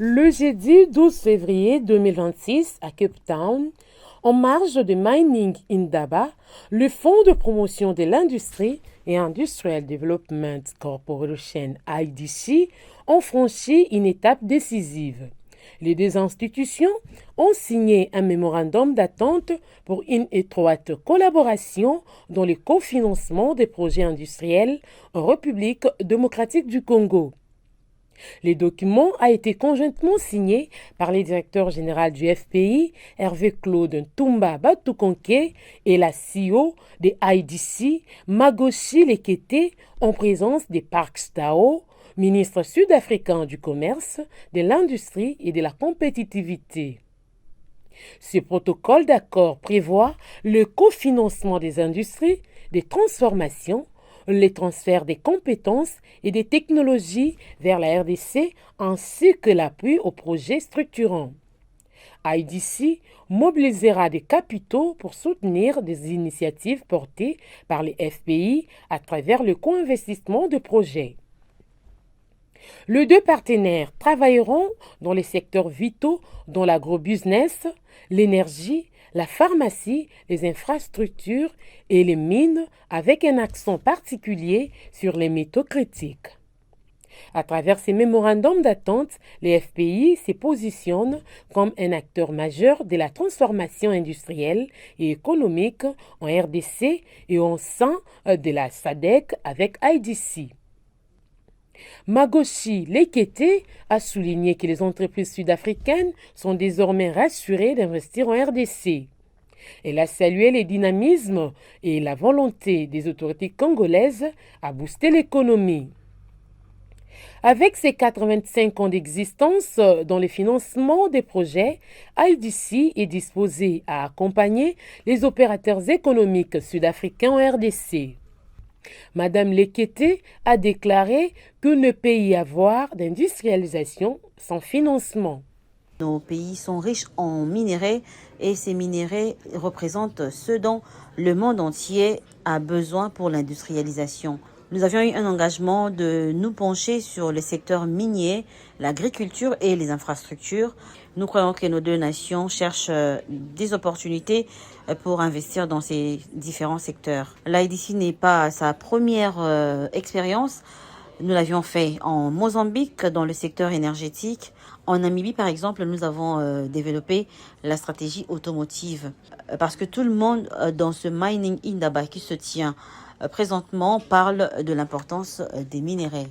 Le jeudi 12 février 2026 à Cape Town, en marge de Mining Indaba, le Fonds de promotion de l'industrie et Industrial Development Corporation IDC ont franchi une étape décisive. Les deux institutions ont signé un mémorandum d'attente pour une étroite collaboration dans le cofinancement des projets industriels en République démocratique du Congo. Le document a été conjointement signé par le directeur général du FPI, Hervé-Claude Ntumba Batukonke, et la CEO de IDC, Magoshi Lekete, en présence de Park Stao, ministre sud-africain du Commerce, de l'Industrie et de la Compétitivité. Ce protocole d'accord prévoit le cofinancement des industries, des transformations, les transferts des compétences et des technologies vers la RDC ainsi que l'appui aux projets structurants. IDC mobilisera des capitaux pour soutenir des initiatives portées par les FPI à travers le co-investissement de projets. Les deux partenaires travailleront dans les secteurs vitaux dont l'agrobusiness, l'énergie, la pharmacie, les infrastructures et les mines avec un accent particulier sur les métaux critiques. À travers ces mémorandums d'attente, les FPI se positionnent comme un acteur majeur de la transformation industrielle et économique en RDC et au sein de la SADC avec IDC. Magoshi Lekete a souligné que les entreprises sud-africaines sont désormais rassurées d'investir en RDC. Elle a salué le dynamisme et la volonté des autorités congolaises à booster l'économie. Avec ses 85 ans d'existence dans le financement des projets, IDC est disposé à accompagner les opérateurs économiques sud-africains en RDC. Madame Lekete a déclaré qu'il ne peut y avoir d'industrialisation sans financement. Nos pays sont riches en minerais et ces minerais représentent ce dont le monde entier a besoin pour l'industrialisation. Nous avions eu un engagement de nous pencher sur le secteur minier, l'agriculture et les infrastructures. Nous croyons que nos deux nations cherchent des opportunités pour investir dans ces différents secteurs. L'IDC n'est pas sa première expérience. Nous l'avions fait en Mozambique dans le secteur énergétique. En Namibie, par exemple, nous avons développé la stratégie automotive parce que tout le monde dans ce Mining Indaba qui se tient présentement parle de l'importance des minerais.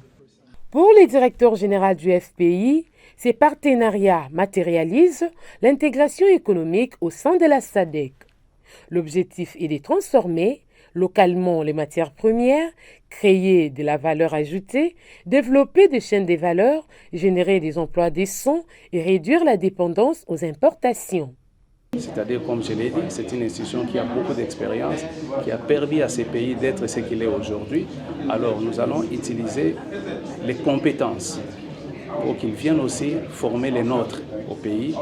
Pour le directeur général du FPI, ces partenariats matérialisent l'intégration économique au sein de la SADC. L'objectif est de transformer localement les matières premières, créer de la valeur ajoutée, développer des chaînes de valeur, générer des emplois décents et réduire la dépendance aux importations. C'est-à-dire, comme je l'ai dit, c'est une institution qui a beaucoup d'expérience, qui a permis à ces pays d'être ce qu'il est aujourd'hui. Alors nous allons utiliser les compétences pour qu'ils viennent aussi former les nôtres au pays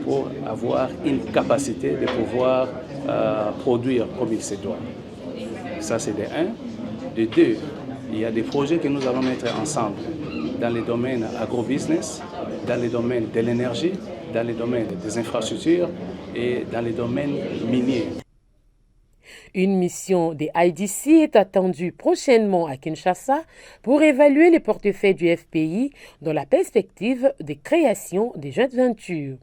pour avoir une capacité de pouvoir produire comme il se doit. Ça, c'est de un. De deux, il y a des projets que nous allons mettre ensemble dans les domaines agrobusiness, dans les domaines de l'énergie, dans les domaines des infrastructures et dans les domaines miniers. Une mission des IDC est attendue prochainement à Kinshasa pour évaluer les portefeuilles du FPI dans la perspective de création des joint ventures.